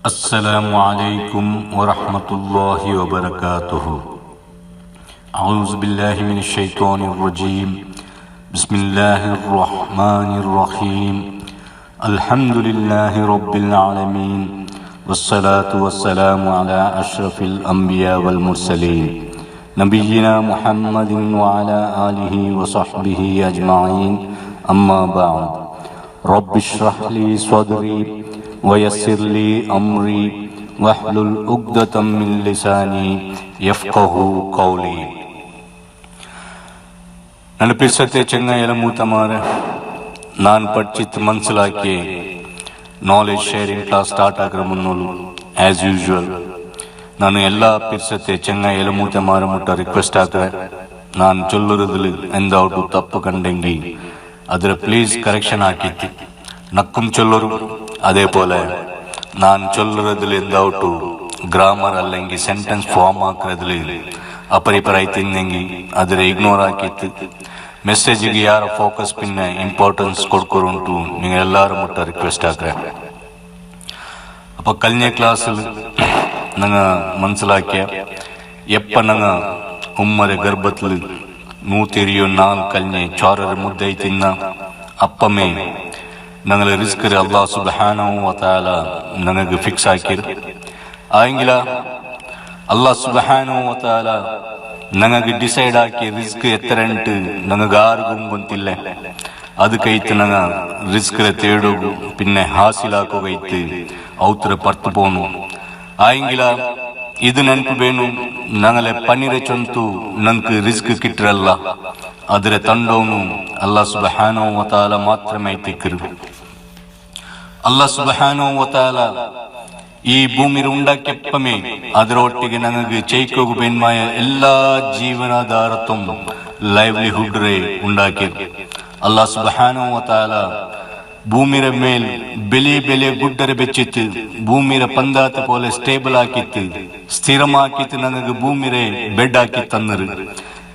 السلام عليكم ورحمة الله وبركاته. أعوذ بالله من الشيطان الرجيم. بسم الله الرحمن الرحيم. الحمد لله رب العالمين والصلاة والسلام على أشرف الأنبياء والمرسلين نبينا محمد وعلى آله وصحبه أجمعين. أما بعد، رب اشرح لي صدري ويسر لي أمري واحلل عقدة من لساني يفقه قولي. ನನ್ನ ಪಿರ್ಸತೆ ಚೆಂಗಾಯಲ ಮೂತಮಾರ ನಾನು ಪಡ್ಚಿತ್ತು ಮನ್ಸಲಾಕಿ knowledge sharing class start ಆಗ್ರ ಮುನ್ನೋಲು as usual ನಾನು ಎಲ್ಲ ಪಿರ್ಸತೆ ಚೆಂಗಾಯಲ ಮೂತ ಮಾರ ಮುಟ್ಟ ರಿಕ್ವೆಸ್ಟ್ ಆಗ್ರೆ ನಾನು ಚೊಲ್ಲುರದಲ್ಲಿ ಎಂದೌಟು ತಪ್ಪು ಕಂಡೆಂಗಿ ಅದರ ಪ್ಲೀಸ್ ಕರೆಕ್ಷನ್ ಹಾಕಿತ್ತು ನಕ್ಕುಂ ಚೊಲ್ಲರು. അതേപോലെ ഞാൻ ചൊല്ലുന്നതിൽ എന്താവട്ടു ഗ്രാമർ അല്ലെങ്കിൽ സെന്റൻസ് ഫോം ആക്കുന്നതിൽ അപ്പരിപ്പറായിത്തിന്നെങ്കിൽ അതിൽ ഇഗ്നോർ ആക്കിയിട്ട് ಮೆಸೇಜಿಗೆ ಯಾರ ಫೋಕಸ್ ಪಿನ್ನ ಇಂಪಾರ್ಟೆನ್ಸ್ ಕೊಡ್ಕೊರುಂಟು നിങ്ങൾ എല്ലാവരും മുട്ട റിക്വസ്റ്റ് ആക്കുക. അപ്പോൾ കഴിഞ്ഞ ക്ലാസ്സിൽ നിങ്ങൾ മനസ്സിലാക്കിയ എപ്പ നിങ്ങൾ ഉമ്മരെ ഗർഭത്തിൽ നൂത്തിരിയോ നാൾ കഴിഞ്ഞ് ചോറര മുദ്ദ തിന്ന അപ്പമേ ഞങ്ങൾ റിസ്ക് അല്ലാഹു സുബ്ഹാനഹു വ തആല ഞങ്ങൾക്ക് ഫിക്സ് ആക്കിയത് ആയെങ്കില അല്ലാഹു സുബ്ഹാനഹു വ തആല ഞങ്ങൾക്ക് ഡിസൈഡ് ആക്കി റിസ്ക് എത്ര ഉണ്ട് ഞങ്ങൾക്ക് ആർക്കും ಗೊತ್ತಿಲ್ಲ. ಅದಕ್ಕೈತು ഞങ്ങൾ റിസ്ക് തേടുകയും പിന്നെ ഹാസിലാക്കുകയും ഔത്ര പർത്തു പോന്നു ആയെങ്കില ഇത് ನೆನಪು ಬೇನು ഞങ്ങളെ പണിരെ ചൊന്തു ഞങ്ങൾക്ക് റിസ്ക് കിട്ടരല്ല ಅದರ ತಂಡವನು ಅಲ್ಲಾಹ್ ಸುಬ್ಹಾನಹು ವ ತಆಲ ಮಾತ್ರಮೇ ತಿಕ್ಕರು. ಅಲ್ಲಾಹ್ ಸುಬ್ಹಾನಹು ವ ತಆಲ ಈ ಭೂಮಿ ಉಂಡಕ್ಕೆಪ್ಪಮೇ ಅದರೊಟ್ಟಿಗೆ ನನಗೆ ಚೈಕೋಗು ಬೆನ್ಮಾಯ ಎಲ್ಲಾ ಜೀವನಾಧಾರತ್ವಂ ಲೈವ್ಲಿಹುಡ್ ರೇ ಉಂಡಾಕಿ ಅಲ್ಲಾಹ್ ಸುಬ್ಹಾನಹು ವ ತಆಲ ಭೂಮಿರ ಮೇಲ್ ಬೆಲೆ ಗುಡ್ಡರೆ ಬೆಚ್ಚಿತ್ತು ಭೂಮಿರ ಪಂದಾತ ಪೋಲೆ ಸ್ಟೇಬಲ್ ಆಕಿತ್ತು ಸ್ಥಿರಮಾಕಿತ್ತು ನನಗೆ ಭೂಮಿರೆ ಬೆಡ್ ಹಾಕಿ ತನ್ನರು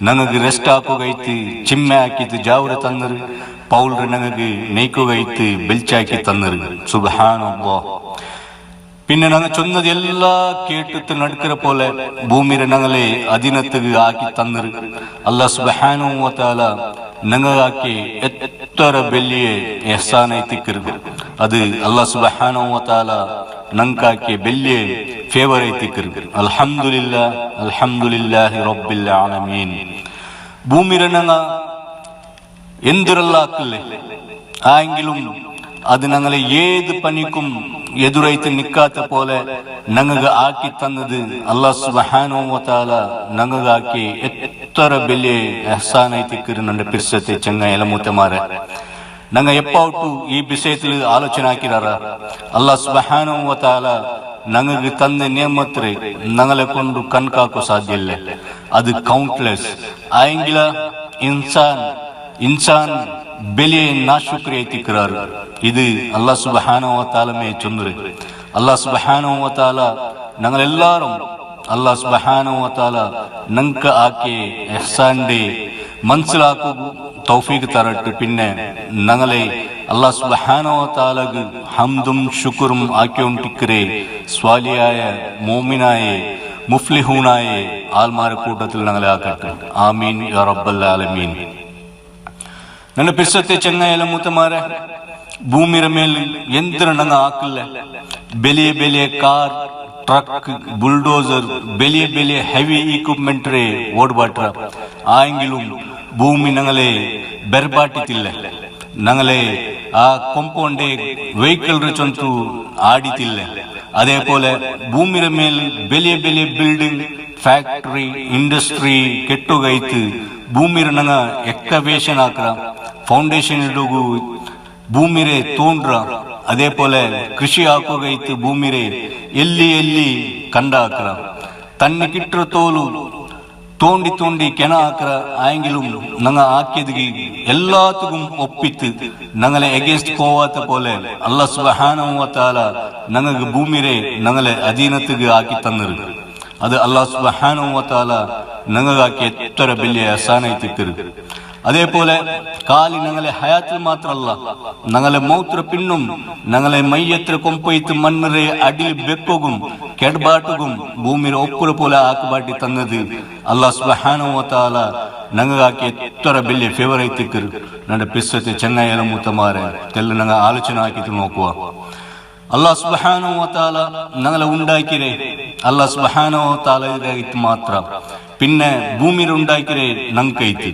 ನನಗೆ ರೆಸ್ಟ್ ಹಾಕೋಗೈತಿ ಚಿಮ್ಮೆ ಹಾಕಿತ್ತು ಜಾವ್ರ ತನ್ನರು ಪೌಲ್ರ ನನಗೆ നെയ്ക്കുകൈത്ത് ಬೆಲ್ಚಾಕಿ ತನ್ನರು. സുബ്ഹാനല്ലാഹ്. പിന്നെ ഞങ്ങൾ ചൊന്നത് എല്ലാ കേട്ടിട്ട് നടക്കുന്ന പോലെ ഭൂമിരെ ഞങ്ങളെ അധീനത്തുക ആക്കി തന്നര് അല്ലാഹ് സുബ്ഹാനഹു വ തആല ഞങ്ങളാക്കി എത്ര വലിയ എഹ്സാനൈത്തിക്കരുത്. അത് അല്ലാഹ് സുബ്ഹാനഹു വ തആല ഞങ്ങൾക്കാക്കി വലിയ ഫേവർ ಐತಿക്കരുത്. അൽഹംദുലില്ലാഹ് അൽഹംദുലില്ലാഹി റബ്ബിൽ ആലമീൻ. ഭൂമിരെ ഞങ്ങൾ എന്തിരെല്ലാം ആക്കില്ലേ ആയെങ്കിലും അത് ഞങ്ങളെ ഏത് പണിക്കും എതിരായിട്ട് നിൽക്കാത്ത പോലെ ഞങ്ങൾക്ക് ആക്കി തന്നത് അല്ലാഹു സുബ്ഹാനഹു വ തആല ഞങ്ങൾക്കാക്കി എത്ര വലിയ എഹ്സാനൈത്തിക്കരുന്നുണ്ട്. പിർസത്തെ ചെങ്ങായല മൂത്തമാരെ ഞങ്ങൾ എപ്പോട്ടും ഈ വിഷയത്തിൽ ആലോചന ആക്കിറാറ. അല്ലാഹു സുബ്ഹാനഹു വ തആല ഞങ്ങൾക്ക് തന്ന നിയമത്തെ ഞങ്ങളെ കൊണ്ട് കണക്കാക്കാൻ സാധ്യല്ല. അത് കൗണ്ട്ലെസ് ആയെങ്കില ഇൻസാൻ വലിയ നാശുക്രി ಐತಿಕ್ರಾರು. ഇത് അല്ലാഹു സുബ്ഹാനഹു വ തആലമേ ചൊന്നര്. അല്ലാഹു സുബ്ഹാനഹു വ തആല ഞങ്ങളെല്ലാവരും അല്ലാഹു സുബ്ഹാനഹു വ തആല ഞങ്ങൾക്ക് ആക്കിയ എഹ്സാന്റെ മനസ്സിലാക്കൂ തൗഫീഖ് തരട്ടെ. പിന്നെ ഞങ്ങളെ അല്ലാഹു സുബ്ഹാനഹു വ തആലക്ക് ഹംദും ശുക്റും ആക്കിക്കൊണ്ടിരിക്കരെ സ്വാലിയായ മോമിനായ മുഫ്ലിഹൂനായ ആൽമാരുടെ കൂട്ടത്തിൽ ഞങ്ങളെ ആക്കട്ടെ. ആമീൻ യാ റബ്ബൽ ആലമീൻ. ನನ್ನ ಪಿರ್ಸತ್ತೆ ಚೆನ್ನೈಯಲ ಮೂತಮಾರೆ ಭೂಮಿರ ಮೇಲೆ ಯಂತ್ರ ನಂಗೆ ಹಾಕಲ್ಲ. ಬೆಲೆ ಕಾರ್ ಟ್ರಕ್ ಬುಲ್ಡೋಸರ್ ಬೆಲೆ ಹೆವಿ ಇಕ್ವಿಪ್ಮೆಂಟ್ ರೇ ಓಡ್ಬಾಟ್ರ ಆಯಂಗಿലും ಭೂಮಿ ഞങ്ങളെ ಬೆರ್ಬಾಟಿತಿಲ್ಲ. ഞങ്ങളെ ആ കോമ്പൗണ്ടേ വെഹിക്കിൾ ചൊന്തു ആടിത്തില്ല. അതേപോലെ ഭൂമിര മേൽ ಬೆಲೆ ബിൽഡിംഗ് ಫ್ಯಾಕ್ಟರಿ ಇಂಡಸ್ಟ್ರಿ ಕೆಟ್ಟೋಗೈತು ಭೂಮಿರ ನಂಗ ಎಕ್ಸ್ಕವೇಷನ್ ಹಾಕ್ರ ಫೌಂಡೇಶನ್ ಇಡೋಗು ಭೂಮಿರೆ ತೋಂಡ್ರ. അതേപോലെ കൃഷി ಹಾಕೋಗೈತು ಭೂಮಿರೆ ಎಲ್ಲಿ ಕಂಡ ಹಾಕ್ರ ತನ್ನ ಕಿಟ್ರ ತೋಲು തോണ്ടി ಕೆನ ಹಾಕ್ರ ആയെങ്കിലും ഞങ്ങ ആക്കിയതിಗೆ എല്ലാത്തും ഒപ്പിത്ത് ഞങ്ങളെ എഗേൻസ്റ്റ് പോവാത്ത പോലെ അല്ലാഹു സുബ്ഹാനഹു വ തആല ഞങ്ങൾക്ക് ഭൂമിരെ ഞങ്ങളെ അധീനത്തുക ആക്കി തന്നര്. അത് അല്ലാഹു സുബ്ഹാനഹു വ തആല ഞങ്ങൾക്കാക്കി എത്ര വലിയ എഹ്സാൻ ಐತಿക്കರು. അതേപോലെ കാലി ഞങ്ങളെ ഹയാത്തിൽ മാത്രമല്ല ഞങ്ങളെ മൗത്ര പിന്നും ഞങ്ങളെ മയ്യത്ര കൊമ്പയ്ത്ത് മണ്ണറെ അടിൽ ബെക്കോകും ಕೆಡ್ಬಾಟುಗುಂ ಭೂಮಿರ ಒಕ್ಕುರ ಪೋಲ ಹಾಕಬಾಟಿ ತನ್ನದು ಅಲ್ಲಾಹ್ ಸುಬ್ಹಾನಹು ವ ತಆಲಾ ನಂಗಾಕೆ ಎತ್ತರ ಬೆಲೆ ಫೇವರ್ ಐತಿಕ್ಕರು ನಡ ಪಿಸ್ಸತೆ ಚೆನ್ನೈಯಲ ಮುತಮಾರೆ ತೆಲ್ಲ ನಂಗ ಆಲೋಚನೆ ಹಾಕಿತು ನೋಕುವ ಅಲ್ಲಾಹ್ ಸುಬ್ಹಾನಹು ವ ತಆಲಾ ഞങ്ങളെ ഉണ്ടാക്കിരെ അല്ലാഹ് സുബ്ഹാനഹു വ തആല ഇതായിട്ട് മാത്ര പിന്നെ ഭൂമിയിൽ ഉണ്ടാക്കിരെ നങ്കൈತಿ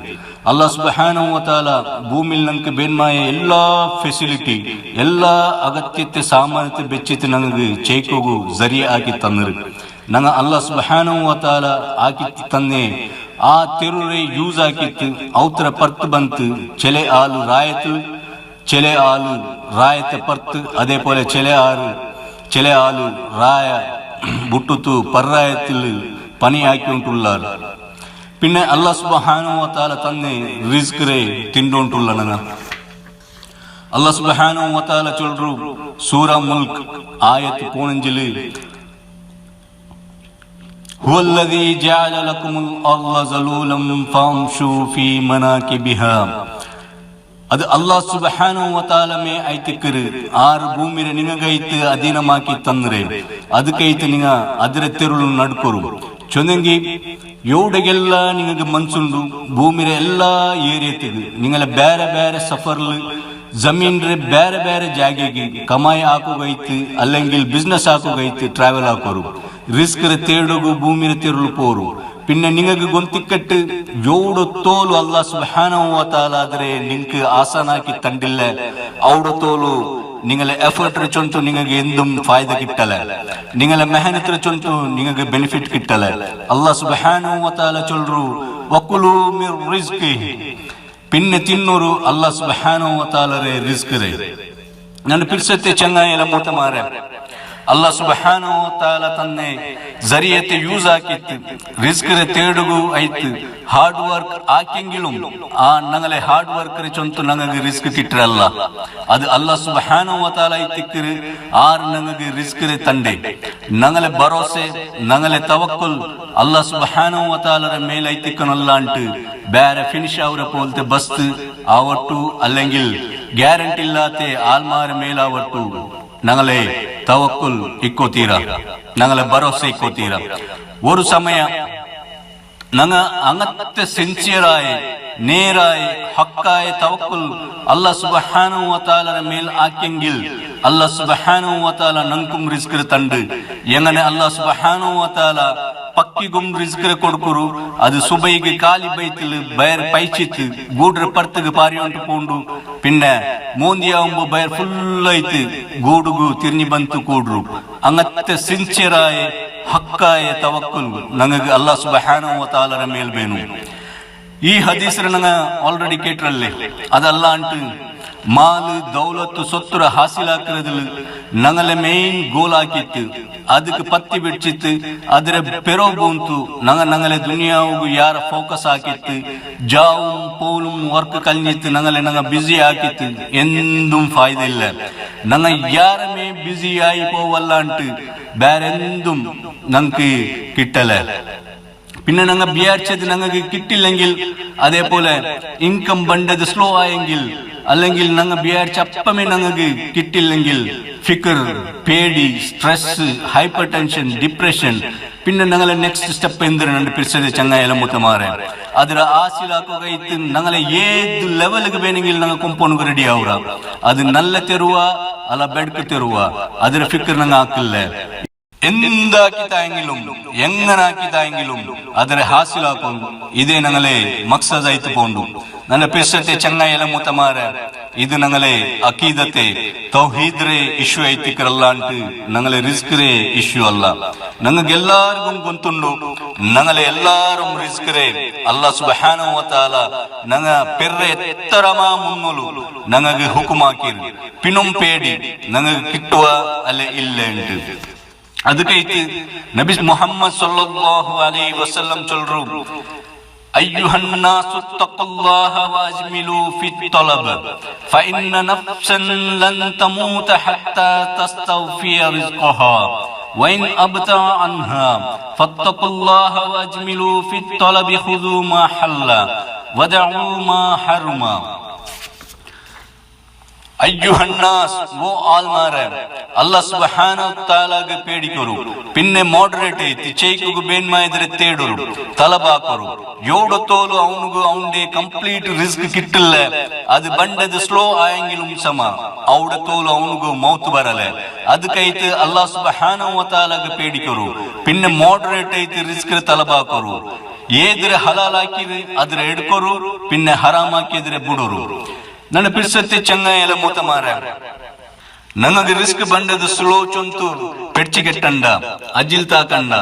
അല്ലാഹ് സുബ്ഹാനഹു വ തആല ഭൂമിയിൽ നമുക്ക് ಬೇನ್ಮಾಯ എല്ലാ ಫೆಸಿಲಿಟಿ എല്ലാ ಅಗತ್ಯತೆ ಸಾಮಾನ್ಯತೆ ಬೆಚ್ಚಿತ್ತು ನನಗೆ ಚೈಕೋಗು ಜರಿಯ ಆಗಿ ತನ್ನರು ನಂಗ ಅಲ್ಲಾಹ್ ಸುಬ್ಹಾನಹು ವ ತಆಲ ಆಗಿ ತನ್ನೆ ಆ ತೆರುರೆ ಯೂಸ್ ಆಗಿತ್ತು ಔತರ ಪರ್ತ್ ಬಂತು ಚೆಲೆ ಆಲು ರಾಯತು ಚೆಲೆ ಆಲು ರಾಯತೆ ಪರ್ತ್ അതേപോലെ ചെലെ ആള് റായ ബുട്ടുത്തു പർറായത്തിൽ പണിയാക്കിക്കൊണ്ടുള്ളാർ പിന്നെ അല്ലാഹ് സുബ്ഹാനഹു വ തആല തന്നെ റിസ്ക് റേ തിന്നോണ്ടുള്ളന അല്ലാഹ് സുബ്ഹാനഹു വ തആല ചൊല്റു സൂറ മുൽക്ക് ആയത്ത് 15 ഹുവല്ലദീ ജഅല ലക്കുമുൽ അർള സലൂലൻ ഫംശൂ ഫീ മനാകിബിഹാ ಅದು ಅಲ್ಲಾಹ್ ಸುಬ್ಹಾನಹು ವ ತಆಲ ಮೇ ಐತಿಕ್ಕರು ಆರು ಭೂಮಿರ ನಿನಗೈತು ಅಧೀನಮಾಕಿ ತಂದ್ರೆ ಅದಕ್ಕೈತು ನಿಂಗ ಅದರ ತೆರುಳು ನಡ್ಕೊರು ಚೊಂದಂಗಿ ಯೋಡೆಗೆಲ್ಲ ನಿನಗೆ ಮನ್ಸುಂಡು ಭೂಮಿರ ಎಲ್ಲಾ ಏರಿಯತಿಗೆ ನಿಂಗಲ ಬೇರೆ ಬೇರೆ ಸಫರ್ಲು ಜಮೀನ್ರೆ ಬೇರೆ ಬೇರೆ ಜಾಗೆಗೆ ಕಮಾಯಿ ಹಾಕೋಗೈತು ಅಲ್ಲಂಗಿಲ್ ಬಿಸ್ನೆಸ್ ಹಾಕೋಗೈತು ಟ್ರಾವೆಲ್ ಹಾಕೋರು ರಿಸ್ಕ್ ತೇಡುಗು ಭೂಮಿರ ತೆರುಳು ಪೋರು പിന്നെ നിങ്ങൾക്ക് ഗൊന്തിക്കെട്ട് യോടത്തോലു അല്ലാഹ് സുബ്ഹാനഹു വ തആല ആದ್ರೆ നിങ്ങൾക്ക് ആസാനാക്കി തണ്ടില്ല ഔടത്തോലു നിങ്ങളെ എഫർട്ട് ചൊಂತು നിങ്ങൾക്ക് എന്തും ഫായദ കിട്ടല നിങ്ങളെ മെഹനത്ത് ചൊಂತು നിങ്ങൾക്ക് ബെനിഫിറ്റ് കിട്ടല അല്ലാഹ് സുബ്ഹാനഹു വ തആല ചൊല്റു വകുലു മിർ റിസ്കി പിന്നെ തിന്നൂರು ಅಲ್ಲಾಹ್ ಸುಬ್ಹಾನಹು ವ ತಆಲರೆ ರಿಸ್ಕ್ ರೇ ನನ್ನ ಪಿರ್ಸತ್ತೆ ಚಂಗಾಯಲ ಮೂತಮಾರೆ ಅಲ್ಲಾಹ್ ಸುಬ್ಹಾನಹು ವ ತಆಲ ತನ್ನೆ ಜರಿಯತೆ ಯೂಸ್ ಆಕಿತ್ತು ರಿಸ್ಕ್ ರೆ ತೇಡುಗು ಐತು ಹಾರ್ಡ್ ವರ್ಕ್ ಆಕಿಂಗಿಲುಂ ಆ ನಂಗಲೆ ಹಾರ್ಡ್ ವರ್ಕ್ ರೆ ಚೊಂತು ನಂಗಗೆ ರಿಸ್ಕ್ ಕಿಟ್ರಲ್ಲ ಅದು ಅಲ್ಲಾಹ್ ಸುಬ್ಹಾನಹು ವ ತಆಲ ಐತಿಕ್ಕರು ಆರ್ ನಂಗಗೆ ರಿಸ್ಕ್ ರೆ ತಂಡೆ ನಂಗಲೆ ಭರೋಸೆ ನಂಗಲೆ ತವಕ್ಕುಲ್ ಅಲ್ಲಾಹ್ ಸುಬ್ಹಾನಹು ವ ತಆಲರ ಮೇಲೆ ಐತಿಕ್ಕನಲ್ಲ ಅಂಟು ಬೇರೆ ಫಿನಿಶ್ ಅವರ ಪೋಲ್ತೆ ಬಸ್ತ್ ಆವಟ್ಟು അല്ലെങ്കിൽ ಗ್ಯಾರಂಟಿ ಇಲ್ಲಾತೆ ಆಲ್ಮಾರ ಮೇಲಾವಟ್ಟು ഞങ്ങളെ തവക്കുൽ ഇക്കോത്തീര ഞങ്ങളെ ഭരോസ ഇക്കോത്തീര ഒരു സമയ ഞങ്ങ അങ്ങത്തെ സിൻസിയറായ നേരായ ഹക്കായ തവക്കുൽ അല്ലാഹ് സുബ്ഹാനഹു വ തആലര മേൽ ആക്കിയെങ്കിൽ അല്ലാഹ് സുബ്ഹാനഹു വ തആല നങ്കും റിസ്ക് തണ്ട് എങ്ങനെ അല്ലാഹ് സുബ്ഹാനഹു വ തആല പക്കിഗും റിസ്ക് കൊടുക്കുರು ಅದು ಸುಬೈಗೆ ಕಾಲಿ ಬೈತಿಲ್ ಬಯರ್ ಪೈಚಿತ್ ಗೂಡ್ರ ಪರ್ತಗೆ ಪಾರಿಯೊಂಟು ಪೋಂಡು പിന്നെ മോന്തിയാവുമ്പോ ബയർ ഫുൾ ആയിട്ട് ഗൂഡുഗു തിരിഞ്ഞു ബന്തു കൂടു അങ്ങത്തെ സിൻസിയറായ ഹക്കായ തവക്കുൽ ഞങ്ങൾക്ക് അല്ലാഹ് സുബ്ഹാനഹു വ തആലರ മേൽ ಬೇನು ಈ ಹದೀಸರ ನಂಗ ಆಲ್ರೆಡಿ ಕೇಟ್ರಲ್ಲೇ ಅದಲ್ಲ ಅಂಟು ಮಾಲು ದೌಲತ್ತು ಸೊತ್ತುರ ಹಾಸಿಲಾಕಿರದಿಲ್ಲ ನಂಗಲೆ ಮೇನ್ ಗೋಲ್ ಹಾಕಿತ್ತು ಅದಕ್ಕೆ ಪತ್ತಿ ಬಿಡ್ಚಿತ್ತು ಅದರ ಪೆರೋ ಬಂತು ನಂಗಲೆ ದುನಿಯಾವು ಯಾರ ಫೋಕಸ್ ಹಾಕಿತ್ತು ಜಾವು ಪೋಲು ವರ್ಕ್ ಕಲ್ನಿತ್ತು ನಂಗ ಬಿಸಿ ಹಾಕಿತ್ತು ಎಂದೂ ಫಾಯ್ದ ಇಲ್ಲ ನಂಗ ಯಾರ ಮೇ ಬಿಸಿ ಆയി പോവല്ല ಅಂಟು ಬೇರೆಂದು ನಂಗೆ കിട്ടല പിന്നെ ഞങ്ങൾ വിചാരിച്ചത് ഞങ്ങൾക്ക് കിട്ടില്ലെങ്കിൽ അതേപോലെ ഇൻകം ബണ്ടത് സ്ലോ ആയെങ്കിൽ അല്ലെങ്കിൽ ഞങ്ങൾ വിചാരിച്ച അപ്പമേ ഞങ്ങൾക്ക് കിട്ടില്ലെങ്കിൽ ഫിക്കർ പേടി സ്ട്രെസ് ഹൈപ്പർ ടെൻഷൻ ഡിപ്രഷൻ പിന്നെ ഞങ്ങളെ നെക്സ്റ്റ് സ്റ്റെപ്പ് എന്തിനാണ് പിരിച്ചത് ചങ്ങായാലും മുത്തമാരെ ಅದರ ಆಸಿಲಾಕೋಗೈತು ഞങ്ങളെ ഏത് ലെവലിಗೆ ಬೇನೆങ്കിൽ ഞങ്ങൾ കൊമ്പോണുക റെഡി ആവുക അത് നല്ല തെരുവ അല്ല ബെഡ്ക്ക് തെരുവ ಅದರ ഫിക്കർ ഞങ്ങൾ ആക്കില്ല എന്താക്കിതായെങ്കിലും എങ്ങനാക്കിതായെങ്കിലും ಅದರ ಹಾಸಿಲಾಕೊಂಡು ಇದೇ ഞങ്ങളെ മക്സദായിട്ട് പോണ്ടു ನನ್ನ ಪಿರ್ಸತೆ ಚಂಗಾಯಲ ಮುತಮಾರ ಇದು ഞങ്ങളെ ಅಕೀದತೆ ತೌಹೀದ್ರೆ ಇಶ್ಯೂ ಐತಿಕರಲ್ಲ ಅಂಟು ഞങ്ങളെ ರಿಸ್ಕ್ ರೇ ಇಶ್ಯೂ ಅಲ್ಲ ഞങ്ങൾക്കെല്ലാവർക്കും ಗೊತ್ತುಂಡು ഞങ്ങളെ എല്ലാരും ರಿಸ್ಕ್ ರೇ ಅಲ್ಲಾಹ್ ಸುಬ್ಹಾನಹು ವ ತಆಲ ഞങ്ങ ಪೆರ್ರೆ ಎತ್ತರಮ ಮುನ್ನೋಲು ഞങ്ങൾക്ക് ಹುಕುಮಾಕಿರು ಪಿನುಂ ಪೇಡಿ ഞങ്ങൾക്ക് കിട്ടുക അല്ലെ ഇല്ല ഉണ്ട് ಅದಕ್ಕೈತಿ ನಬಿ ಮುಹಮ್ಮದ್ ಸಲ್ಲಲ್ಲಾಹು ಅಲೈಹಿ ವಸಲ್ಲಂ ಚೊಲ್ರು أيها الناس اتقوا الله واجملوا في الطلب فإن نفسا لن تموت حتى تستوفي رزقها وإن أبتع عنها فاتقوا الله واجملوا في الطلب خذوا ما حل वदऊ मा हरमा। अय्युहन्नास, वो आलमारे अल्लाह सुब्हानहु तआला ಗೆ ಪೇಡಿಕರು ಪಿನ್ನೆ ಮಾಡರೇಟ್ ಐತಿ ಚೈಕುಗು ಬೇನ್ಮಾ ಇದ್ರೆ ತೇಡರು ತಲಬಾಕರು ಯೋಡು ತೋಲು ಅವನಿಗೂ ಅವನ್ಗೆ ಕಂಪ್ಲೀಟ್ ರಿಸ್ಕ್ ಕಿಟ್ಟಿಲ್ಲ ಅದು ಬಂಡದ ಸ್ಲೋ ಆಯಂಗಿಲು ಸಮ ಅವಡ ತೋಲು ಅವನಿಗೂ ಮೌತ್ ಬರಲ್ಲ ಅದಕ್ಕೈತೆ ಅಲ್ಲಾಹ್ ಸುಬ್ಹಾನಹು ವ ತಆಲಾ ಗೆ ಪೇಡಿಕರು ಪಿನ್ನೆ ಮಾಡರೇಟ್ ಐತಿ ರಿಸ್ಕ್ ತಲಬಾಕರು ಏದ್ರೆ ಹಲಾಲ್ ಹಾಕಿದ್ರೆ ಅದ್ರ ಎಡ್ಕೊರು ಪಿನ್ನೆ ಹರಾಮ್ ಹಾಕಿದ್ರೆ ಬಿಡೋರು ನನ್ನ ಪಿರ್ಸತ್ತೆ ಚಂಗಾಯಲ ಮೂತ ಮಾರ ನನಗೆ ರಿಸ್ಕ್ ಬಂಡದ ಸ್ಲೋ ಚೊಂತು ಪೆಡ್ಚಿಗೆಟ್ಟಂಡ ಅಜಿಲ್ ತಾಕಂಡ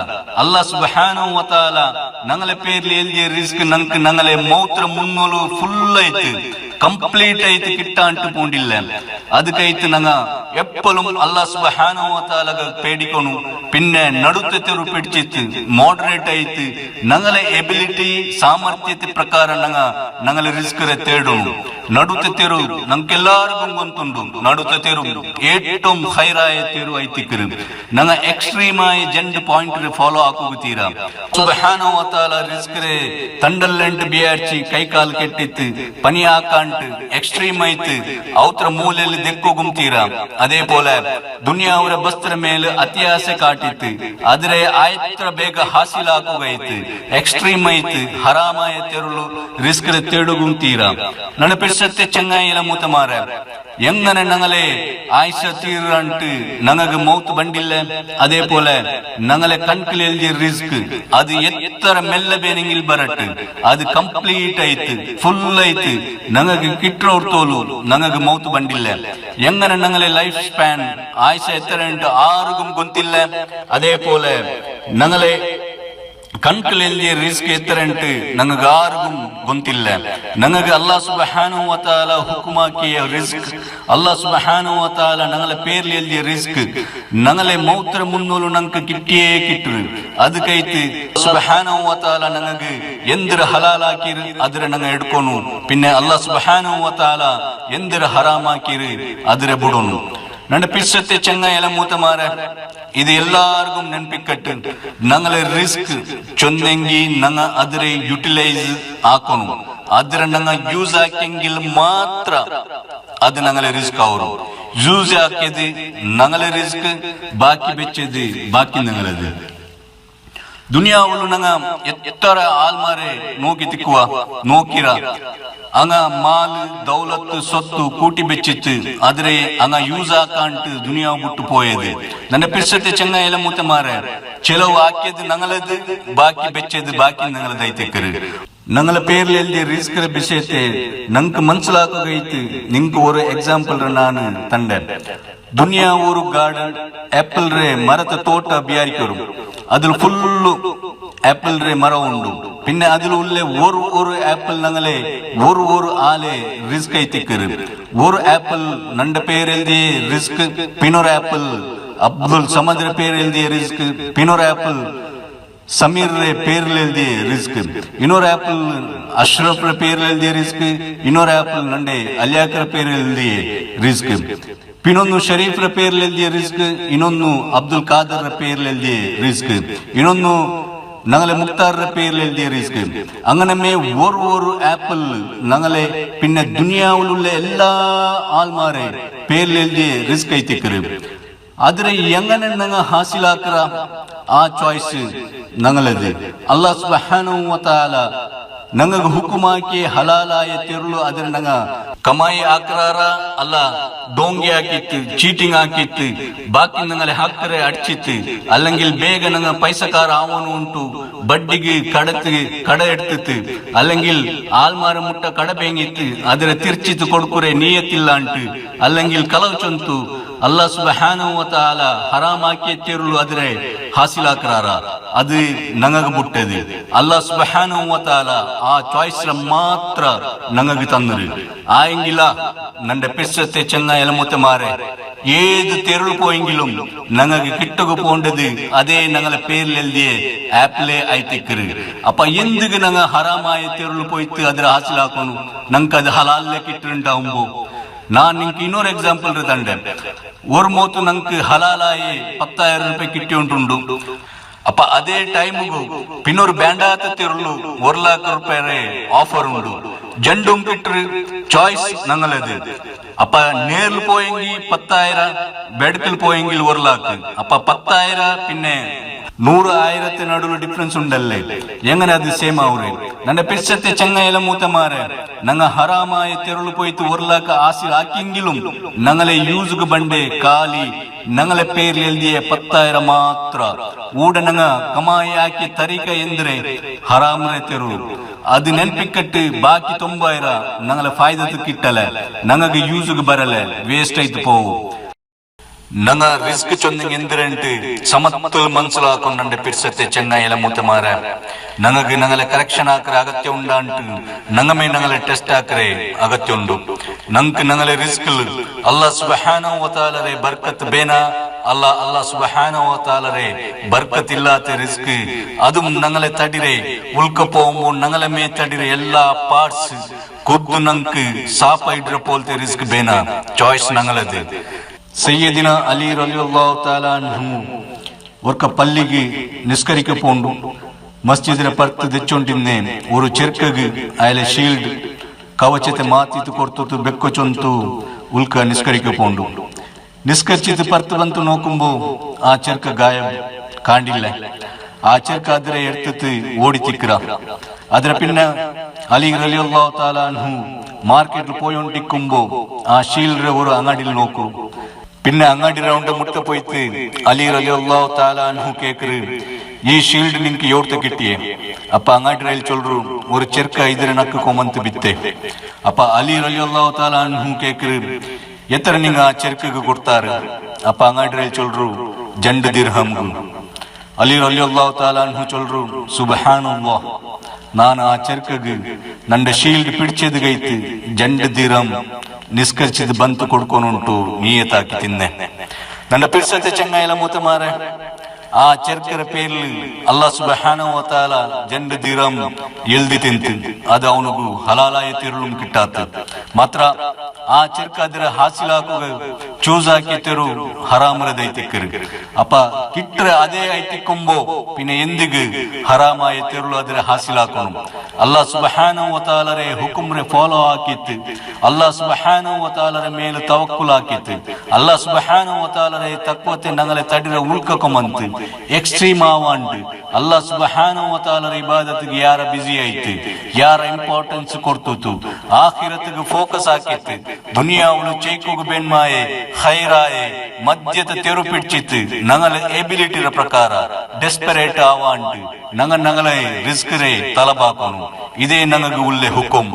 ಅಲ್ಲಾಹ್ ಸುಬ್ಹಾನಹು ವ ತಆಲಾ ನಂಗಲೆ ಪೇರ್ಲಿ ಎಲ್ದಿ ರಿಸ್ಕ್ ನಂಗಲೆ ಮೌತ್ರ ಮುನ್ನೋಲು ಫುಲ್ ಐತಿ ಕಂಪ್ಲೀಟ್ ಐತಿ ಕಿಟ್ಟ ಅಂಟು ಪೂಂಡಿಲ್ಲ ಅದಕ್ಕೈತಿ ನಂಗ ಎಪ್ಪಲು ಅಲ್ಲಾಹ್ ಸುಬ್ಹಾನಹು ವ ತಆಲಾ ಪೇಡಿಕೊನು ಪಿನ್ನೆ ನಡುತ್ತೆರು ಪಿಡ್ಚಿತ್ತು ಮಾಡರೇಟ್ ಐತಿ ನಂಗಲೆ ಎಬಿಲಿಟಿ ಸಾಮರ್ಥ್ಯತೆ ಪ್ರಕಾರ ನಂಗಲೆ ರಿಸ್ಕ್ ರೆ ತೇಡೋನು ನಡುತ್ತೆರು ನಂಗೆಲ್ಲಾರಿಗೂ ಗೊತ್ತುಂಡು ನಡುತ್ತೆರು ಏಟುಂ ಖೈರಾಯ ತೇರು ಐತಿಕರು ನಂಗ ಎಕ್ಸ್ಟ್ರೀಮ್ ಆಯಿ ಜೆಂಡ್ ಪಾಯಿಂಟ್ ರೆ ಫಾಲೋ ಹಾಕುತ್ತೀರಾ ಸುಬ್ಹಾನಹು ವ ತಆಲಾ ರಿಸ್ಕ್ ರೆ ತಂಡಲ್ಲೆಂಟ್ ಬಿಯಾರ್ಚಿ ಕೈ ಕಾಲು ಕೆಟ್ಟಿತ್ತು ಪನಿ ಹಾಕಂಟ್ ಎಕ್ಸ್ಟ್ರೀಮ್ ಐತಿ ಅವತ್ರ ಮೂಲೆಯಲ್ಲಿ ದೆಕ್ಕು ಗುಮ್ತೀರಾ ಅದೇ ಪೋಲೆ ದುನಿಯಾ ಅವರ ಬಸ್ತ್ರ ಮೇಲೆ ಅತಿ ಆಸೆ ಕಾಟಿತ್ತು ಆದ್ರೆ ಆಯ್ತ್ರ ಬೇಗ ಹಾಸಿಲ್ ಹಾಕುಗೈತಿ ಎಕ್ಸ್ಟ್ರೀಮ್ ಐತಿ ಹರಾಮಾಯ ತೆರುಳು ರಿಸ್ಕ್ ರೆ ತೇಡು ಗುಮ್ತೀರಾ ನನ್ನ ಪಿರ್ಸತ್ತೆ ಚಂಗಾಯಿಲ ಮೂತ ಮಾರ ಎಂಗನೆ ನಂಗಲೆ ಆಯ್ಸ ತೀರಂಟು ನಂಗಗ ಮೌತ್ ಬಂಡಿಲ್ಲ ಅದೇ ಪೋಲೆ ನಂಗಲೆ ಕಣ್ಕಲ್ ಎಲ್ದಿ ರಿಸ್ಕ್ ಅದು ಎತ್ತರ ಮೆಲ್ಲ ಬೇನಿಂಗಿಲ್ ಬರಟ್ ಅದು ಕಂಪ್ಲೀಟ್ ಐತಿ ಫುಲ್ ಐತಿ ನಂಗಗ ಕಿಟ್ರೋರ್ ತೋಲು ನಂಗಗ ಮೌತ್ ಬಂಡಿಲ್ಲ ಎಂಗನೆ ನಂಗಲೆ ಲೈಫ್ ಸ್ಪ್ಯಾನ್ ಆಯ್ಸ ಎತ್ತರ ಉಂಟು ಆರುಗುಂ ಗೊತ್ತಿಲ್ಲ ಅದೇ ಪೋಲೆ ನಂಗಲೆ ಕಣ್ಕಲ್ ಎಲ್ದಿ ರಿಸ್ಕ್ ಎತ್ತರಂಟು ನಂಗಾರಿಗೂ ಗೊತ್ತಿಲ್ಲ ನಂಗೆ ಅಲ್ಲಾಹ್ ಸುಬ್ಹಾನಹು ವ ತಆಲಾ ಹುಕುಮಾಕಿಯ ರಿಸ್ಕ್ ಅಲ್ಲಾಹ್ ಸುಬ್ಹಾನಹು ವ ತಆಲಾ ನಂಗಲ ಪೇರ್ಲಿ ಎಲ್ದಿ ರಿಸ್ಕ್ ನಂಗಲೆ ಮೌತ್ರ ಮುನ್ನೋಲು ನಂಗೆ ಕಿಟ್ಟಿಯೇ ಕಿಟ್ರು ಅದಕ್ಕೈತಿ ಸುಬ್ಹಾನಹು ವ ತಆಲಾ ನಂಗೆ ಎಂದ್ರ ಹಲಾಲ್ ಹಾಕಿರು ಅದ್ರ ನಂಗೆ ಎಡ್ಕೊನು ಪಿನ್ನೆ ಅಲ್ಲಾಹ್ ಸುಬ್ಹಾನಹು ವ ತಆಲಾ ಎಂದ್ರ ಹರಾಮ್ ಹಾಕಿರು ಅದ್ರ ಬಿಡೋನು ನನ್ನ ಪಿರ್ಸತ್ತೆ ಚಂಗಾಯಲ ಮೂತ ಮಾರ ಇದು ಎಲ್ಲಾರ್ಗೂ ನೆನ್ಪಿಕ್ಕಟ್ಟು ನಂಗಲೆ ರಿಸ್ಕ್ ಚೊಂದೆಂಗಿ ನಂಗ ಅದ್ರೆ ಯುಟಿಲೈಸ್ ಹಾಕೋನು ಅದ್ರ ನಂಗ ಯೂಸ್ ಹಾಕಂಗಿಲ್ ಮಾತ್ರ ಅದು ನಂಗಲೆ ರಿಸ್ಕ್ ಅವರು ಯೂಸ್ ಹಾಕಿದ್ ನಂಗಲೆ ರಿಸ್ಕ್ ಬಾಕಿ ಬೆಚ್ಚದು ಬಾಕಿ ನಂಗಲದು ದುನಿಯಾವಲು ನಂಗ ಎತ್ತರ ಆಲ್ಮಾರೆ ನೋಕಿ ತಿಕ್ಕುವ ನೋಕಿರ ಅಂಗ ಮಾಲ್ ದೌಲತ್ ಸೊತ್ತು ಕೂಟಿ ಬೆಚ್ಚಿತ್ತು ಆದ್ರೆ ಅಂಗ ಯೂಸ್ ಹಾಕಂಟು ದುನಿಯಾ ಬಿಟ್ಟು ಪೋಯದು ನನ್ನ ಪಿರ್ಸತ್ತೆ ಚಂಗಾಯಲ ಮೂತ ಮಾರ ಚೆಲವು ಹಾಕಿದ್ ನಂಗಲದು ಬಾಕಿ ಬೆಚ್ಚದು ಬಾಕಿ ನಂಗಲದ ಐತೆಕ್ಕರು ನಂಗಲ ಪೇರ್ಲಿ ಎಲ್ದಿ ರಿಸ್ಕ್ ಬಿಸೈತೆ ನಂಗೆ ಮನ್ಸಲಾಕೋಗೈತಿ ನಿಂಗೆ ஒரு ಎಕ್ಸಾಂಪಲ್ ನಾನು ತಂಡೆ ದುನಿಯಾ ಊರು ಗಾರ್ಡನ್ ಆಪಲ್ ರೇ ಮರದ ತೋಟ ಬಿಯಾರಿಕರು ಅದ್ರ ಫುಲ್ಲು ಆಪಲ್ ರೇ ಮರ ಉಂಡು പിന്നെ അതിൽ ഉള്ള ഒരു ആപ്പിൾ ഞങ്ങളെ ഒരു ആലെ റിസ്ക് ಐತಿಕ್ಕರು ഒരു ആപ്പിൾ നന്റെ പേരെഴുതിയ റിസ്ക് പിന്നൊരു ആപ്പിൾ അബ്ദുൽ സമദ് പേരെഴുതിയ റിസ്ക് പിന്നൊരു ആപ്പിൾ സമീർ പേരിലെഴുതിയ റിസ്ക് ಇನ್ನೊരു ಆಪಲ್ ಅಶ್ರಫ್ പേരിലെഴുതിയ റിസ്ക് ಇನ್ನೊരു ಆಪಲ್ ನಂಡೆ ಅಲಿಯಾಕರ പേരിലെഴുതിയ റിസ്ക് ಇನ್ನೊಂದು ಶರೀಫ್ പേരിലെഴുതിയ റിസ്ക് ಇನ್ನೊಂದು ಅಬ್ದುಲ್ ಖಾದರ್ പേരിലെഴുതിയ റിസ്ക് ಇನ್ನೊಂದು ഞങ്ങളെ മുക്താറിന്റെ പേരിൽ എഴുതിയ റിസ്ക് അങ്ങനെ ഒരു ആപ്പിൾ ഞങ്ങളെ പിന്നെ ദുനിയാവിലുള്ള എല്ലാ ആൾമാരെ പേരിൽ എഴുതിയ റിസ്ക് ಐತಿಕ್ಕರು ಆದ್ರೆ ಎಂಗನೆ ನಂಗ ಹಾಸಿಲಾಕರ ಆ ಚಾಯ್ಸ್ ನಂಗಲದು ಅಲ್ಲಾಹ್ ಸುಬ್ಹಾನಹು ವ ತಆಲಾ ನಂಗ ಹುಕುಮಾಕಿ ಹಲಾಲಾಯ ತೆರುಳು ಅದ್ರ ನಂಗ ಕಮಾಯಿ ಆಕ್ರಾರ ಅಲ್ಲ ಡೋಂಗಿ ಹಾಕಿತ್ತು ಚೀಟಿಂಗ್ ಹಾಕಿತ್ತು ಬಾಕಿ ನಂಗಲೆ ಹಾಕ್ತಾರೆ ಅಡ್ಚಿತ್ತು ಅಲ್ಲಂಗಿಲ್ ಬೇಗ ನಂಗ ಪೈಸಕಾರ ಆವನು ಉಂಟು ಬಡ್ಡಿಗೆ ಕಡ ಎಡ್ತಿತ್ತು ಅಲ್ಲಂಗಿಲ್ ಆಲ್ಮಾರ ಮುಟ್ಟ ಕಡ ಬೇಂಗಿತ್ತು ಅದರ ತಿರ್ಚಿತ್ತು ಕೊಡ್ಕುರೆ ನೀಯತ್ತಿಲ್ಲ ಅಂಟು ಅಲ್ಲಂಗಿಲ್ ಕಲವು ಚೊಂತು ಅಲ್ಲಾಹ್ ಸುಬ್ಹಾನಹು ವ ತಆಲಾ ಹರಾಮ್ ಹಾಕಿ ತೆರುಳು ಅದ್ರೆ ಹಾಸಿಲಾಕ್ರಾರ ಅದು ನಂಗಗ ಬಿಟ್ಟದು ಅಲ್ಲಾಹ್ ಸುಬ್ಹಾನಹು ವ ತಆಲಾ ಆ ಚಾಯ್ಸ್ ಮಾತ್ರ ನಂಗಗ ತಂದರು ആയെങ്കില നന്റെ പിസ്സത്തെ ചെങ്ങായല മുത്തമാരെ ഏത് തെരുൾ പോയെങ്കിലും ഞങ്ങൾക്ക് കിട്ടുക പോണ്ടത് അതേ ഞങ്ങളെ പേരിൽ എഴുതിയ ആപ്പിലെ ಐತಿಕ್ಕರು അപ്പൊ എന്തിക്ക് ഞങ്ങൾ ഹറാമായ തെരുൾ പോയിട്ട് അതിൽ ഹാസിലാക്കുന്നു ഞങ്ങൾക്ക് അത് ഹലാലിലെ കിട്ടുണ്ടാവുമ്പോ ഞാൻ നിങ്ങൾക്ക് ಇನ್ನೊരു എക്സാമ്പിൾ ತಂಡೆ ഒരു മോത്ത് ഞങ്ങൾക്ക് ഹലാലായി 10,000 ರೂಪಾಯಿ കിട്ടിയോണ്ടുണ്ട് അപ്പൊ അതേ ടൈമുgu പിന്നൊരു വേണ്ടാത്തത്തിരുള്ളൂ ₹1,00,000 ഓഫർ ഉണ്ട്. ജണ്ടും കിട്ടറ് ചോയ്സ് ഞങ്ങളത്. അപ്പൊ നേരിൽ പോയെങ്കിൽ 10,000, ബെഡ്ക്കിൽ പോയെങ്കിൽ 1,00,000. അപ്പൊ 10,000 പിന്നെ 100,000 നടുവ് ഡിഫറൻസ് ഉണ്ടല്ലേ? എങ്ങനെ അത് ಸೇಮ್ ആവുറേ? ನನ್ನ പിച്ചത്തെ ചങ്ങയില മൂത്തമാരെ ഞങ്ങ ഹറാമായ തെരുള് പോയിട്ട് 1,00,000 ആസിൽ ആക്കിയെങ്കിലും ഞങ്ങളെ യൂസുക്ക് ബണ്ടേ കാലി ഞങ്ങളെ പേരിൽ എഴുതിയ 10,000 മാത്ര ഊട ഞങ്ങ കമായി ആക്കി തരീക ಎಂದ್ರೆ ഹറാമറെ തെരുള്. അത് ನೆನ್ಪಿಕ್ಕಟ್ಟು ബാക്കി 90,000 ഞങ്ങളെ ഫായ്ദത്ത് കിട്ടല, ഞങ്ങൾക്ക് യൂസുക്ക് ಬರല, വേസ്റ്റ് ആയിട്ട് പോവും. ഞങ്ങ റിസ്ക് ചൊന്നിങ് എന്തിരണ്ട് സമത്തിൽ മനസ്സിലാക്കുന്നുണ്ട്. പിർസത്തെ ചെങ്ങായില മൂത്തമാരെ ഞങ്ങൾക്ക് ഞങ്ങളെ കറക്ഷൻ ആക്കറെ അഗത്യം ഉണ്ടാണ്ട് ഞങ്ങമേ ഞങ്ങളെ ടെസ്റ്റ് ആക്കറെ അഗത്യം ഉണ്ട്. ഞങ്ങൾക്ക് ഞങ്ങളെ റിസ്കിൽ അല്ലാഹ് സുബ്ഹാനഹു വ തആലരെ ബർക്കത്ത് ಬೇನ അല്ലാഹ് സുബ്ഹാനഹു വ തആലരെ ബർക്കത്ത് ഇല്ലാത്ത റിസ്ക് അതും ഞങ്ങളെ തടിരെ ഉൾക്ക പോകുമ്പോൾ ഞങ്ങളെ മേ തടിരെ എല്ലാ പാർട്സ് കൊದ್ದು ഞങ്ങൾക്ക് സാപ്പ ഇಡ್ರ പോലത്തെ റിസ്ക് ಬೇന. ചോയ്സ് ഞങ്ങളത്. സയ്യിദിന അലി റളിയല്ലാഹു തആല അൻഹു ഒർക്ക പള്ളിക്ക് നിസ്കരിക്ക പോണ്ടു. മസ്ജിദിനെ പർത്ത് തെച്ചോണ്ടിന്നെ ഒരു ചെർക്കഗ് അയലെ ഷീൽഡ് കവಚತೆ ಮಾತಿತು ಕೊಡ್ತು ಬೆಕ್ಕು ಚೊಂತು ಉಲ್ಕ ನಿಸ್ಕರಿಕ ಪೋಂಡು. ನಿಸ್ಕರಿಸಿದ ಪರ್ತು ಬಂತು ನೋಕುಂಬೋ ಆ ಚೆರ್ಕ ಗಾಯಬ್ ಕಾಂಡಿಲ್ಲ. ಆ ಚೆರ್ಕ ಅದರ ಎಡ್ತತ್ತು ಓಡಿ ತಿಕ್ರ. ಅದರ ಪಿನ್ನ ಅಲಿ റളിയല്ലാഹു തആല അൻഹു മാർക്കറ്റിൽ പോയോണ്ടിക്കുമ്പോ ആ ഷീൽഡ് ഒരു അങ്ങാടിയിൽ നോക്കൂ. പിന്നെ അങ്ങാടി റൗണ്ട് മുട്ട പോയിട്ട് അലി റളിയല്ലാഹു തആല അൻഹു കേക്കറ്, ഈ ഷീൽഡ് ನಿಂಗೆ ಯೋರ್ತ കിട്ടിയേ? ಅಪ್ಪ ಅಂಗಡಿ ರೈಲ್ ಚೊಲ್ರು ஒரு ಚೆರ್ಕ ಇದರ ನಕ್ಕ ಕೊಮಂತ ಬಿತ್ತೆ. ಅಪ್ಪ ಅಲಿ റളിയല്ലാഹു തആല അൻഹു കേക്കറ്, എത്ര നിങ്ങ ആ ചെർക്കക്ക് കൊടുത്താറ്? ಅಪ್ಪ ಅಂಗಡಿ ರೈಲ್ ಚೊಲ್ರು 2 ದಿರ್ಹಂ. ಅಲಿ റളിയല്ലാഹു തആല അൻഹു ಚೊಲ್ರು, ಸುಬ್ಹಾನಲ್ಲಾಹ್, ನಾನು ಆ ಚೆರ್ಕಗೆ ನನ್ನ ಶೀಲ್ಡ್ ಪಿಡಿಚದು ಗೈತು 2 ದಿರ್ಹಂ ನಿಸ್ಕರಿಸಿದ್ ಬಂತು ಕೊಡ್ಕೊನುಂಟು ನೀಯತಾಕಿ ತಿನ್ನೆ. ನನ್ನ ಪಿರ್ಸತೆ ಚಂಗಾಯಿಲ ಮೂತಮಾರೆ ಆ ಚೆರ್ಕರ പേരിൽ അല്ലാഹ് സുബ്ഹാനഹു വ തആല 2 ദിർഹം എഴുതി തിന്തു. അത് ಅವನಿಗೂ ಹಲಾಲಾಯ ತಿರುಳು ಕಿಟ್ಟಾತ. ಮಾತ್ರ ಆ ಚೆರ್ಕ ಅದರ ಹಾಸಿಲಾಕುಗ ಚೂಸ್ ಆಕಿ ತೆರು ಹರಾಮರ ದೈತಿಕ್ಕರು. ಅಪ್ಪ ಕಿಟ್ರೆ ಅದೇ ಐತಿಕೊಂಬೋ പിന്നെ ಎಂದಿಗೂ ಹರಾಮಾಯ ತೆರುಳು ಅದರ ಹಾಸಿಲಾಕೋನು. ಅಲ್ಲಾಹ್ ಸುಬ್ಹಾನಹು ವ ತಆಲರೆ ಹುಕುಮ್ರೆ ಫಾಲೋ ಆಕಿತ್ತು. ಅಲ್ಲಾಹ್ ಸುಬ್ಹಾನಹು ವ ತಆಲರೆ ಮೇಲೆ ತವಕ್ಕುಲ್ ಆಕಿತ್ತು. ಅಲ್ಲಾಹ್ ಸುಬ್ಹಾನಹು ವ ತಆಲರೆ ತಕ್ವತೆ ನಗಲೆ ತಡಿರ ಉಲ್ಕಕೊಮಂತು ಎಕ್ಸ್ಟ್ರೀಮ್ ಆವಾಂಡು. ಅಲ್ಲಾಹ್ ಸುಬ್ಹಾನಹು ವ ತಆಲರ ಇಬಾದತ್ಗೆ ಯಾರ ಬಿಸಿ ಆಯ್ತು, ಯಾರ ಇಂಪಾರ್ಟೆನ್ಸ್ ಕೊಡ್ತು, ಆಖಿರತ್ಗೆ ಫೋಕಸ್ ಆಕಿತ್ತು. ದುನಿಯಾವಳು ಚೈಕೋಗ ಬೆನ್ಮಾಯೆ ಖೈರಾಯೆ ಮಧ್ಯದ ತೆರು ಪಿಡ್ಚಿತ್ತು. ನಗಲೆ ಎಬಿಲಿಟಿರ ಪ್ರಕಾರ ಡೆಸ್ಪರೇಟ್ ಆವಾಂಡು ನಗಲೆ ರಿಸ್ಕ್ ರೇ ತಲಬಾಕೋನು. ಇದೇ ನನಗೆ ಉಲ್ಲೆ ಹುಕುಂ.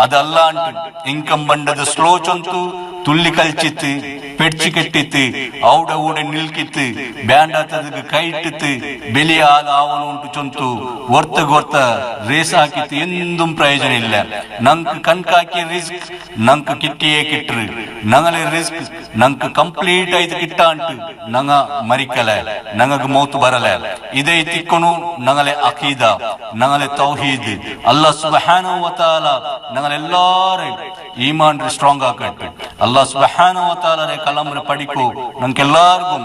ಅದಲ್ಲಾಂಟು ಇನ್ಕಮ್ ಬಂಡದ ಸ್ಲೋ ಚೊಂತು തുള്ളി കളിച്ചിട്ട് പെടിച്ചു കെട്ടിത്ത് ഔടെ ഊടെ നിൽക്കിത്ത് ಬ್ಯಾಂಡಾತದಕ್ಕೆ ಕೈಟ್ಟಿತ್ತು ಬೆಲಿ ಆವನುಂಟು ಚೊಂತು ಒರ್ತ ರೇಸ್ ಹಾಕಿತ್ತು ಎಂದುം ಪ್ರಯೋಜನ ಇಲ್ಲ. ನಂಗೆ ಕಣ್ಕಾಕಿ ರಿಸ್ಕ್ ನಂಗೆ ಕಿಟ್ಟಿಯೇ ಕಿಟ್ರು. ನಂಗಲೆ ರಿಸ್ಕ್ ನಂಗೆ ಕಂಪ್ಲೀಟ್ ಆಯ್ತು ಕಿಟ್ಟಾಂಟು ನಂಗ ಮರಿಕಲ ನಂಗಗೆ ಮೌತ್ ಬರಲ. ಇದೇ ತಿಕ್ಕೊನು ನಂಗಲೆ ಅಕೀದ ನಂಗಲೆ ತೌಹೀದ್. ಅಲ್ಲಾಹ್ ಸುಬ್ಹಾನಹು ವ ತಆಲ ನಂಗಲೆಲ್ಲಾರು ಈಮಾನ್ ಸ್ಟ್ರಾಂಗ್ ಆಕಟ್ಟು. ಅಲ್ಲಾಹ್ ಸುಬ್ಹಾನಹು ವ ತಆಲರೆ ಕಲಂರೆ ಪಡಿಕು ನಂಗೆಲ್ಲಾರ್ಗೂ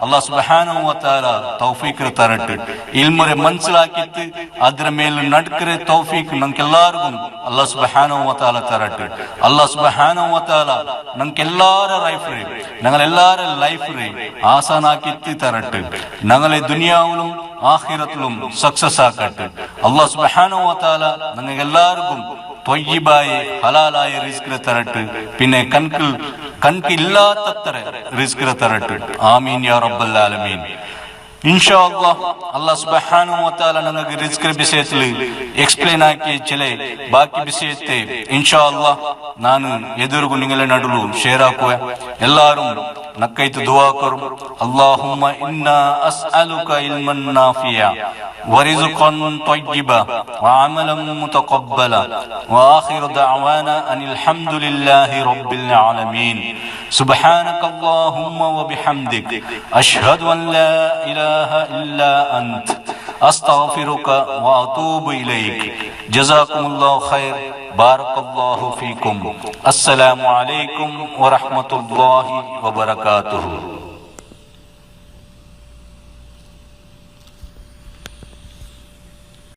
ಅಲ್ಲಾಹ್ ಸುಬ್ಹಾನಹು ವ ತಆಲ ತೌಫೀಕ್ ತರಟ್ಟು. ಇಲ್ಮರೆ ಮನ್ಸಲಾಕಿತ್ತು ಅದ್ರ ಮೇಲೆ ನಡ್ಕರೆ ತೌಫೀಕ್ ನಂಗೆಲ್ಲಾರ್ಗೂ ಅಲ್ಲಾಹ್ ಸುಬ್ಹಾನಹು ವ ತಆಲ ತರಟ್ಟು. ಅಲ್ಲಾಹ್ ಸುಬ್ಹಾನಹು ವ ತಆಲ ನಂಗೆಲ್ಲಾರ ಲೈಫ್ ರೇ ഞങ്ങളെല്ലാര ലൈഫ് റേ ആസാനാക്കിത്ത് തരട്ട്. ഞങ്ങളെ ദുനിയാവിലും ആഖിറത്തിലും സക്സസ് ആക്കട്ടെ. അല്ലാഹ് സുബ്ഹാനഹു വ തആല ഞങ്ങൾക്കെല്ലാവർക്കും ത്വയ്യിബായ ഹലാലായ റിസ്ക് തരട്ട്. പിന്നെ കൺകില്ലാത്തത്ര റിസ്ക് തരട്ട്. ആമീൻ യാ റബ്ബൽ ആലമീൻ. ഇൻഷാ അല്ലാഹ് അല്ലാഹ് സുബ്ഹാനഹു വ തആല നമുക്ക് റിസ്ക് വിഷയത്തിൽ എക്സ്പ്ലെയിൻ ആക്കി ചില ബാക്കി വിഷയത്തെ ഇൻഷാ അല്ലാഹ് ನಾನು ಎದುರುಗು ನಿಂಗಲ ನಡುಲು ಶೇರ್ ಹಾಕುವ. ಎಲ್ಲಾರು ನಕ್ಕೈತು ದುಆ ಕರು. ಅಲ್ಲಾಹುಮ್ಮ ಇನ್ನಾ ಅಸ್ಅಲುಕ ಇಲ್ಮನ್ ನಾಫಿಯ ವ ರಿಜ್ಕನ್ ತಯ್ಯಿಬ ವ ಅಮಲನ್ ಮುತಕಬ್ಬಲ ವ ಆಖಿರು ದಅವಾನಾ ಅನಿಲ್ ಹಮ್ದುಲಿಲ್ಲಾಹಿ ರಬ್ಬಿಲ್ ಆಲಮೀನ್. ಸುಬ್ಹಾನಕ ಅಲ್ಲಾಹುಮ್ಮ ವ ಬಿಹಮ್ದಿಕ ಅಶ್ಹದು ಅನ್ ಲಾ ಇಲಾಹ ಇಲ್ಲಾ ಅಂತ ಅಸ್ತಗ್ಫಿರುಕ ವ ಅತೂಬು ಇಲೈಕ್. ಜಜಾಕುಮುಲ್ಲಾಹು ಖೈರ್. ಬಾರಕಲ್ಲಾಹು ಫೀಕುಂ. ಅಸ್ಸಲಾಮು ಅಲೈಕುಂ ವ ರಹ್ಮತುಲ್ಲಾಹಿ ವ ಬರಕಾತುಹು.